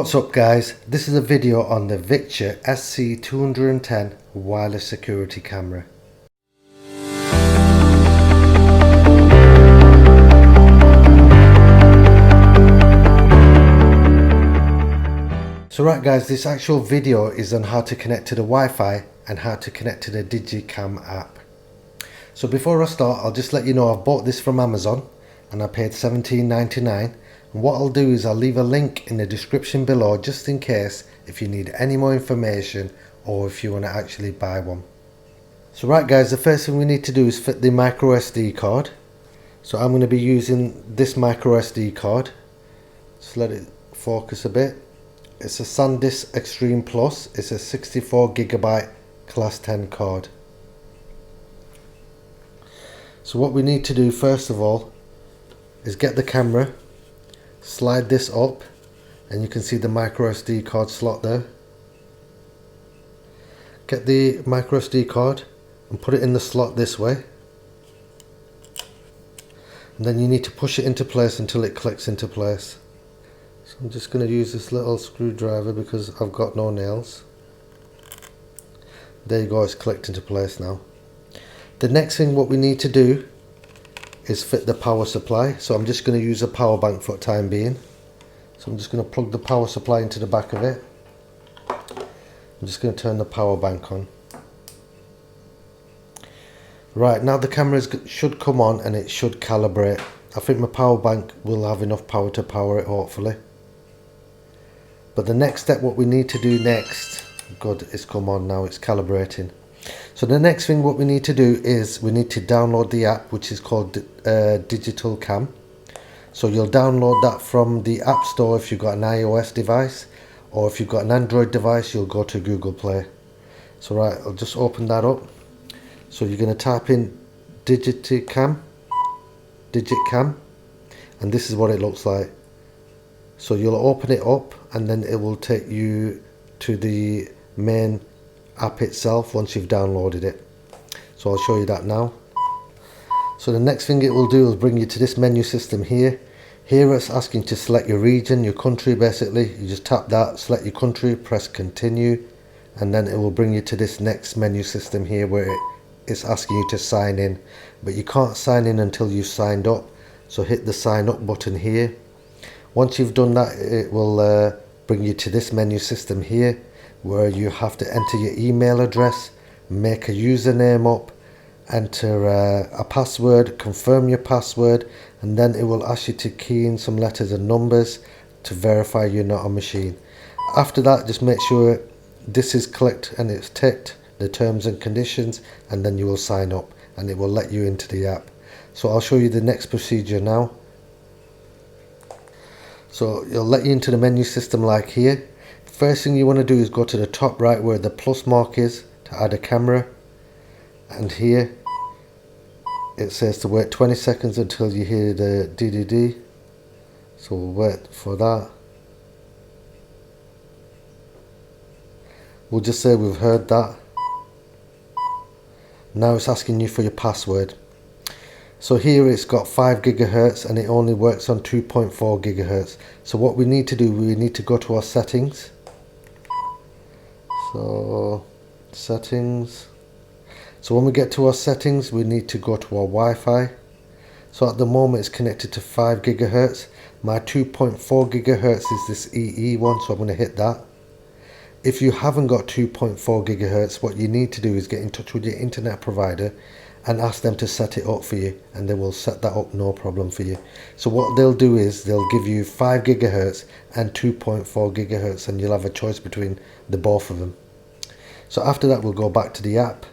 What's up guys, this is a video on the Victure SC210 wireless security camera. So right guys, this actual video is on how to connect to the Wi-Fi and how to connect to the Digicam app. So before I start, I'll just let you know I've bought this from Amazon and I paid $17.99. And what I'll do is I'll leave a link in the description below just in case if you need any more information or if you want to actually buy one. So right guys, the first thing we need to do is fit the micro SD card. So I'm going to be using this micro SD card. Just let it focus a bit. It's a SanDisk Extreme Plus. It's a 64GB class 10 card. So what we need to do first of all is get the camera, slide this up, and you can see the micro SD card slot there. Get the micro SD card and put it in the slot this way, and then you need to push it into place until it clicks into place. So I'm just going to use this little screwdriver because I've got no nails. There you go, it's clicked into place now. The next thing what we need to do is fit the power supply. So I'm just going to use a power bank for the time being. So I'm just going to plug the power supply into the back of it. I'm just going to turn the power bank on. Right, now the camera should come on and it should calibrate. I think my power bank will have enough power to power it hopefully. But the next step, what we need to do next, good, it's come on now, it's calibrating. So the next thing what we need to do is we need to download the app which is called Digital Cam. So you'll download that from the App Store if you've got an iOS device, or if you've got an Android device you'll go to Google Play. So right, I'll just open that up. So you're going to type in Digicam, and this is what it looks like. So you'll open it up and then it will take you to the main app itself once you've downloaded it. So I'll show you that now. So the next thing it will do is bring you to this menu system here. Here it's asking to select your region, your country basically. You just tap that, select your country, press continue, and then it will bring you to this next menu system here where it's asking you to sign in. But you can't sign in until you've signed up. So hit the sign up button here. Once you've done that, it will bring you to this menu system here where you have to enter your email address, make a username up, enter a password, confirm your password, and then it will ask you to key in some letters and numbers to verify you're not a machine. After that, just make sure this is clicked and it's ticked, the terms and conditions, and then you will sign up and it will let you into the app. So I'll show you the next procedure now. So it'll let you into the menu system like here. First thing you want to do is go to the top right where the plus mark is to add a camera, and here it says to wait 20 seconds until you hear the DDD. So we'll wait for that. We'll just say we've heard that. Now it's asking you for your password. So here it's got 5 GHz and it only works on 2.4 GHz. So what we need to do, we need to go to our settings. So settings. So when we get to our settings, we need to go to our Wi-Fi. So at the moment it's connected to 5 GHz. My 2.4 GHz is this EE one, so I'm going to hit that. If you haven't got 2.4 GHz, what you need to do is get in touch with your internet provider and ask them to set it up for you, and they will set that up no problem for you. So what they'll do is they'll give you 5 GHz and 2.4 GHz, and you'll have a choice between the both of them. So after that we'll go back to the app,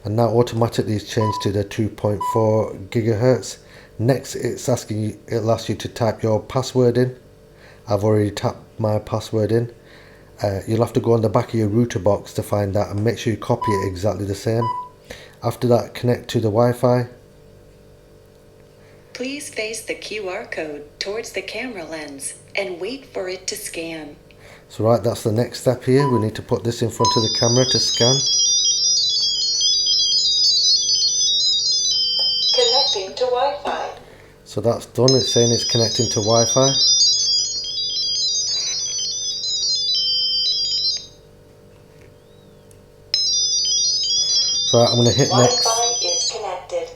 and now automatically it's changed to the 2.4 GHz. Next it's asking you, it'll ask you to type your password in. I've already tapped my password in. You'll have to go on the back of your router box to find that and make sure you copy it exactly the same. After that, connect to the Wi-Fi. Please face the QR code towards the camera lens and wait for it to scan. So right, that's the next step here. We need to put this in front of the camera to scan. Connecting to Wi-Fi. So that's done, it's saying it's connecting to Wi-Fi. So I'm going to hit next. Wi-Fi is connected.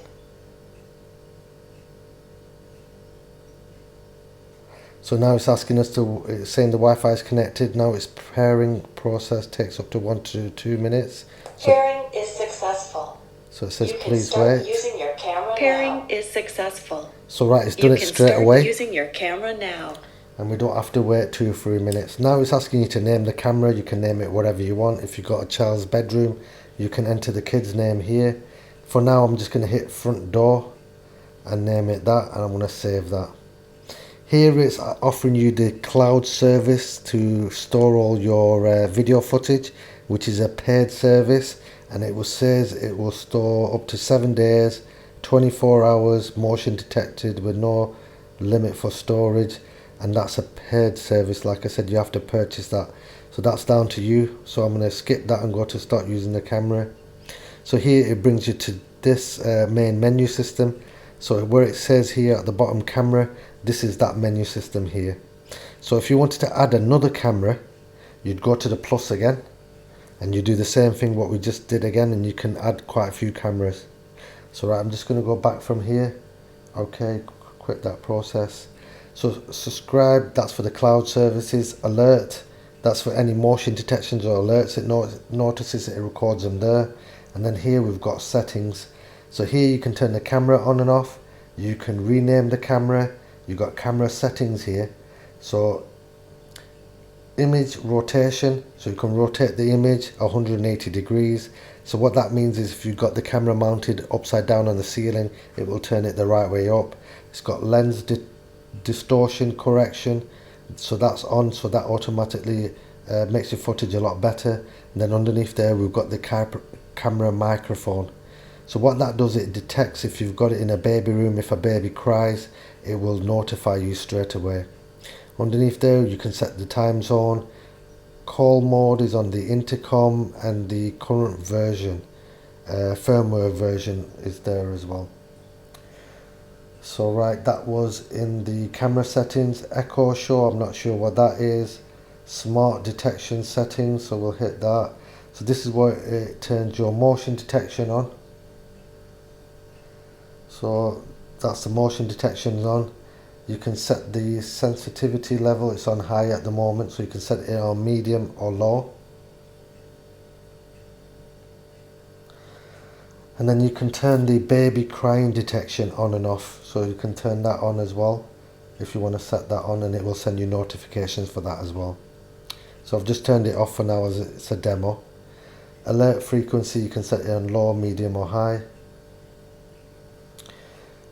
So now it's asking us to, it's saying the Wi-Fi is connected. Now it's pairing process takes up to 1 to 2 minutes. Pairing is successful. So it says You can please start wait. using your camera Pairing is successful. So right, it's You done it can straight start away. using your camera now. And we don't have to wait 2 or 3 minutes. Now it's asking you to name the camera. You can name it whatever you want. If you've got a child's bedroom, you can enter the kid's name here. For now, I'm just going to hit front door and name it that, and I'm going to save that. Here it's offering you the cloud service to store all your video footage, which is a paid service, and it says it will store up to 7 days, 24 hours, motion detected with no limit for storage, and that's a paid service. Like I said, you have to purchase that, so that's down to you. So I'm going to skip that and go to start using the camera. So here it brings you to this main menu system. So where it says here at the bottom camera, this is that menu system here. So if you wanted to add another camera, you'd go to the plus again, and you do the same thing what we just did again, and you can add quite a few cameras. So right, I'm just going to go back from here. Okay, quit that process. So subscribe, that's for the cloud services. Alert, that's for any motion detections or alerts. It notices it, records them there. And then here we've got settings. So here you can turn the camera on and off. You can rename the camera. You've got camera settings here. So image rotation, so you can rotate the image 180 degrees. So what that means is if you've got the camera mounted upside down on the ceiling, it will turn it the right way up. It's got lens distortion correction, so that's on, so that automatically makes your footage a lot better. And then underneath there we've got the camera microphone. So what that does, it detects if you've got it in a baby room. If a baby cries, it will notify you straight away. Underneath there you can set the time zone. Call mode is on the intercom, and the current version, firmware version, is there as well. So right, that was in the camera settings. Echo show, I'm not sure what that is. Smart detection settings, so we'll hit that. So this is where it turns your motion detection on. So that's the motion detection on. You can set the sensitivity level, it's on high at the moment, so you can set it on medium or low. And then you can turn the baby crying detection on and off, so you can turn that on as well if you want to set that on, and it will send you notifications for that as well. So I've just turned it off for now as it's a demo. Alert frequency, you can set it on low, medium or high.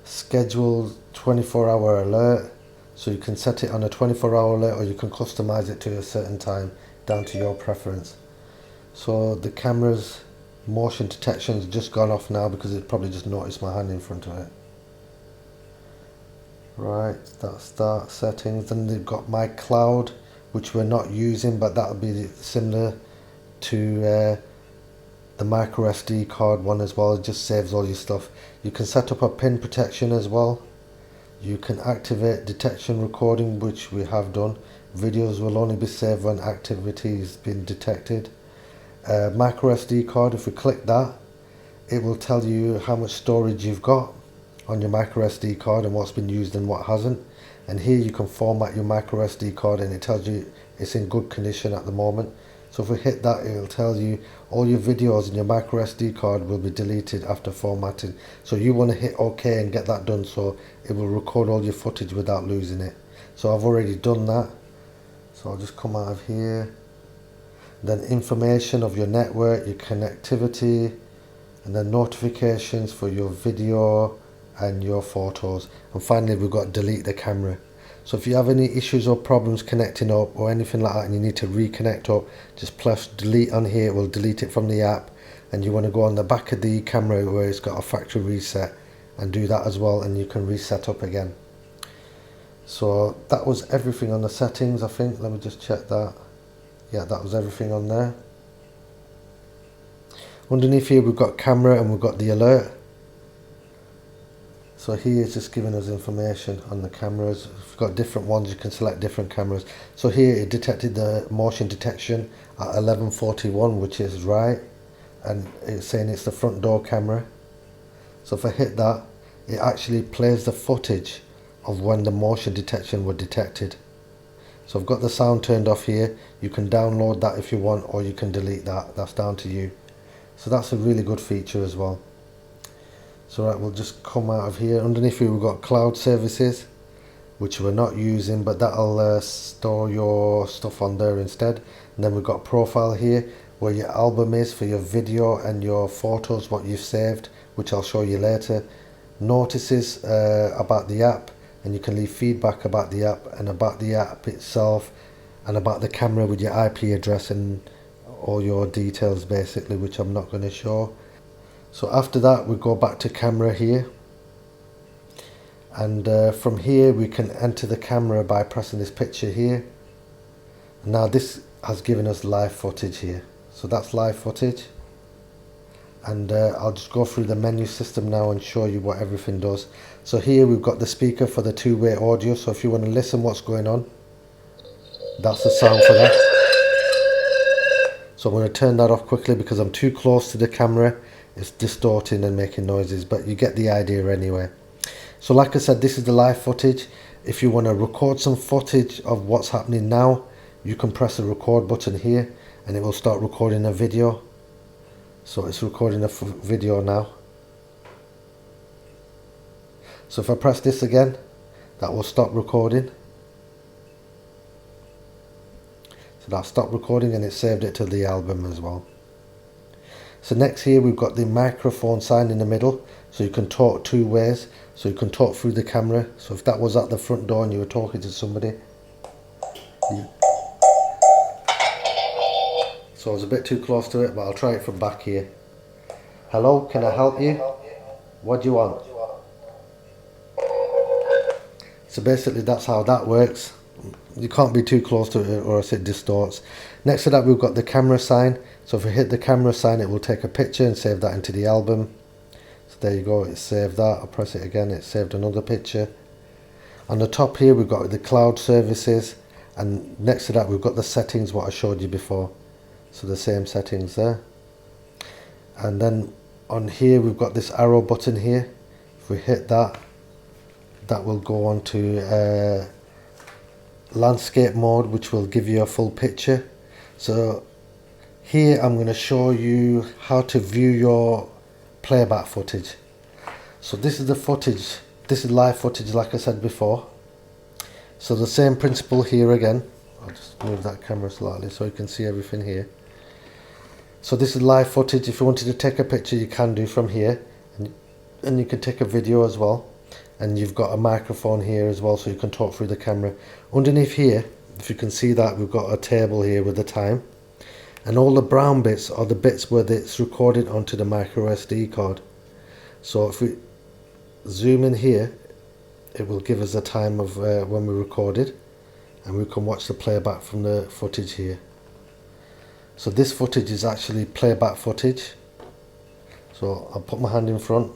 Schedule 24-hour alert, so you can set it on a 24-hour alert, or you can customize it to a certain time down to your preference. So the camera's motion detection has just gone off now because it probably just noticed my hand in front of it. Right, that's that settings. Then they've got my cloud, which we're not using, but that'll be similar to the micro SD card one as well. It just saves all your stuff. You can set up a pin protection as well. You can activate detection recording, which we have done. Videos will only be saved when activity has been detected. Micro SD card, if we click that, it will tell you how much storage you've got on your micro SD card and what's been used and what hasn't. And here you can format your micro SD card, and it tells you it's in good condition at the moment. So if we hit that, it will tell you all your videos in your micro SD card will be deleted after formatting. So you want to hit OK and get that done, so it will record all your footage without losing it. So I've already done that. So I'll just come out of here. Then information of your network, your connectivity, and then notifications for your video and your photos. And finally we've got delete the camera. So if you have any issues or problems connecting up or anything like that, and you need to reconnect up, just press delete on here. It will delete it from the app, and you want to go on the back of the camera where it's got a factory reset and do that as well, and you can reset up again. So that was everything on the settings, I think. Let me just check that. Yeah, that was everything on there. Underneath here we've got camera and we've got the alert. So here it's just giving us information on the cameras. If you've got different ones, you can select different cameras. So here it detected the motion detection at 11:41, which is right. and it's saying it's the front door camera. So if I hit that, it actually plays the footage of when the motion detection was detected. So I've got the sound turned off here. You can download that if you want, or you can delete that. That's down to you. So that's a really good feature as well. So right, we'll just come out of here. Underneath here we've got cloud services, which we're not using, but that'll store your stuff on there instead. And then we've got profile here, where your album is for your video and your photos, what you've saved, which I'll show you later. Notices about the app, and you can leave feedback about the app and about the app itself, and about the camera with your IP address and all your details basically, which I'm not going to show. So after that we go back to camera here, and from here we can enter the camera by pressing this picture here. Now this has given us live footage here, so that's live footage. And I'll just go through the menu system now and show you what everything does. So here we've got the speaker for the two-way audio, so if you want to listen what's going on, that's the sound for that. So I'm going to turn that off quickly because I'm too close to the camera. It's distorting and making noises, but you get the idea anyway. So like I said, this is the live footage. If you want to record some footage of what's happening now, you can press the record button here and it will start recording a video. So it's recording a video now. So if I press this again, that will stop recording. So that stopped recording and it saved it to the album as well. So next here we've got the microphone sign in the middle, so you can talk two ways. So you can talk through the camera. So if that was at the front door and you were talking to somebody, so I was a bit too close to it, but I'll try it from back here. Hello, can I help you? What do you want? So basically that's how that works. You can't be too close to it or else it distorts. Next to that we've got the camera sign. So if we hit the camera sign, it will take a picture and save that into the album. So there you go, it saved that. I'll press it again, it saved another picture. On the top here we've got the cloud services, and next to that we've got the settings, what I showed you before. So the same settings there. And then on here we've got this arrow button here. If we hit that, that will go on to landscape mode, which will give you a full picture. So here I'm going to show you how to view your playback footage. So this is the footage, this is live footage like I said before. So the same principle here again. I'll just move that camera slightly so you can see everything here. So this is live footage. If you wanted to take a picture, you can do from here, and you can take a video as well. And you've got a microphone here as well, so you can talk through the camera. Underneath here, if you can see that, we've got a table here with the time, and all the brown bits are the bits where it's recorded onto the micro SD card. So if we zoom in here, it will give us a time of when we recorded, and we can watch the playback from the footage here. So this footage is actually playback footage. So I'll put my hand in front.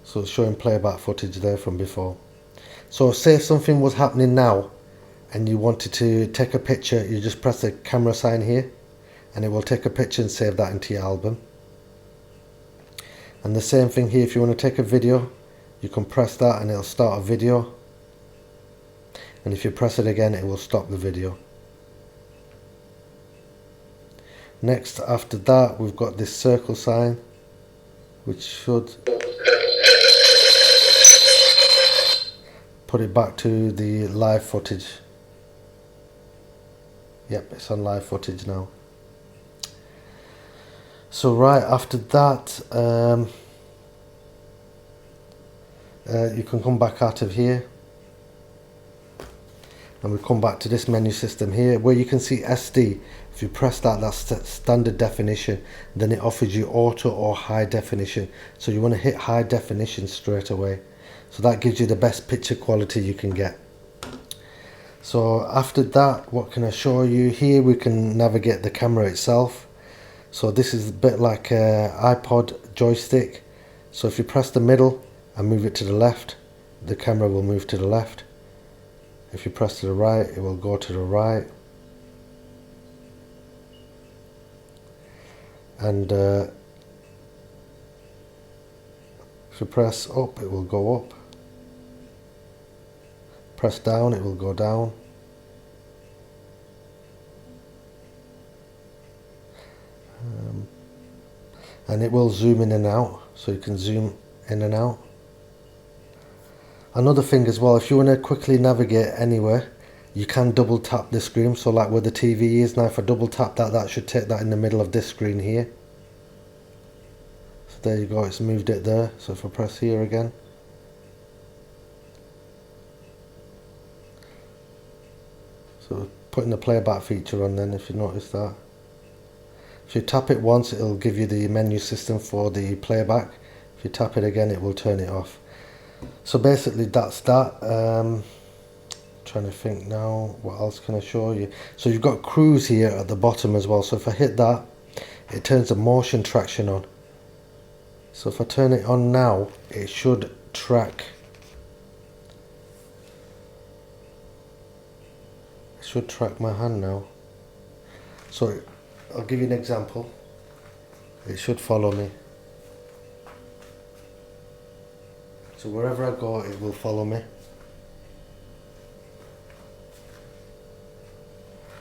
So it's showing playback footage there from before. So say something was happening now and you wanted to take a picture, you just press the camera sign here and it will take a picture and save that into your album. And the same thing here, if you want to take a video, you can press that and it'll start a video. And if you press it again, it will stop the video. Next, after that, we've got this circle sign, which should put it back to the live footage. Yep, it's on live footage now. So right after that, you can come back out of here, and we come back to this menu system here where you can see SD. If you press that, that's standard definition. Then it offers you auto or high definition. So you want to hit high definition straight away. So that gives you the best picture quality you can get. So after that, what can I show you? Here we can navigate the camera itself. So this is a bit like an iPod joystick. So if you press the middle and move it to the left, the camera will move to the left. If you press to the right, it will go to the right. and if you press up it will go up, press down it will go down, and it will zoom in and out, so you can zoom in and out. Another thing as well, if you want to quickly navigate anywhere, you can double tap the screen. So like where the TV is now, if I double tap that, that should take that in the middle of this screen here. So there you go, it's moved it there. So if I press here again, so putting the playback feature on then, if you notice that. If you tap it once, it'll give you the menu system for the playback. If you tap it again, it will turn it off. So basically that's that. Trying to think now, what else can I show you? So you've got cruise here at the bottom as well. So if I hit that, it turns the motion traction on. So if I turn it on now, it should track. It should track my hand now. So I'll give you an example. It should follow me. So wherever I go, it will follow me.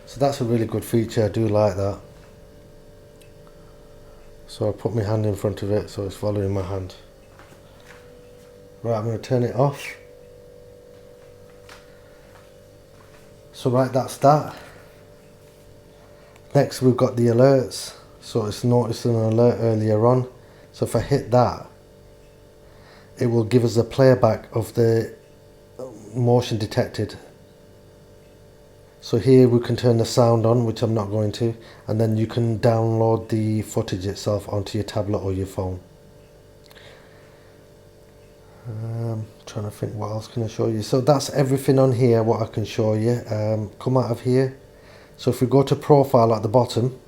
So that's a really good feature, I do like that. So I put my hand in front of it, so it's following my hand. Right, I'm going to turn it off. So right, that's that. Next we've got the alerts. So it's noticed an alert earlier on. So if I hit that, it will give us a playback of the motion detected. So here we can turn the sound on, which I'm not going to, and then you can download the footage itself onto your tablet or your phone. Trying to think what else can I show you. So that's everything on here what I can show you. Come out of here. So if we go to profile at the bottom,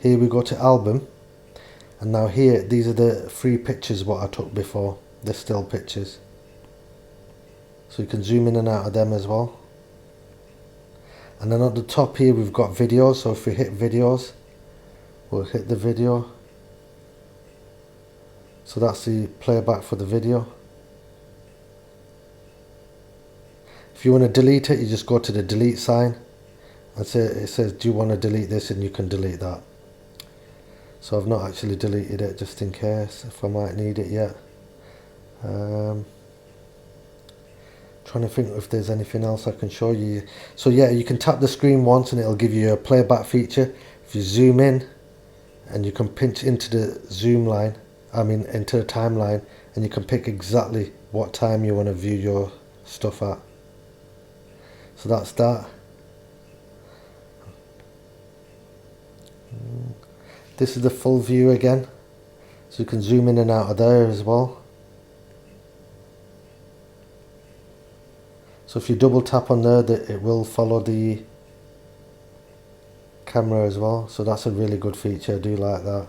here we go to album, and now here these are the 3 pictures what I took before, the still pictures. So you can zoom in and out of them as well. And then at the top here we've got videos, so if we hit videos, we'll hit the video. So that's the playback for the video. If you want to delete it, you just go to the delete sign and say, it says do you want to delete this, and you can delete that. So I've not actually deleted it just in case, if I might need it yet. Trying to think if there's anything else I can show you. So yeah, you can tap the screen once and it'll give you a playback feature. If you zoom in, and you can pinch into the zoom line, into the timeline, and you can pick exactly what time you want to view your stuff at. So that's that. This is the full view again, so you can zoom in and out of there as well. So if you double tap on there, it will follow the camera as well. So that's a really good feature, I do like that.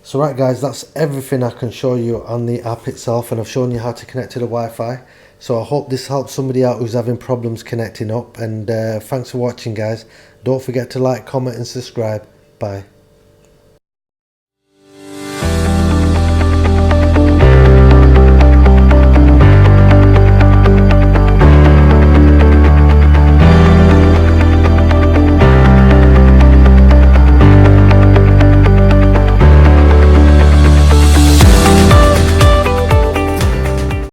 So right guys, that's everything I can show you on the app itself, and I've shown you how to connect to the Wi-Fi. So I hope this helps somebody out who's having problems connecting up, and thanks for watching guys. Don't forget to like, comment and subscribe. Bye.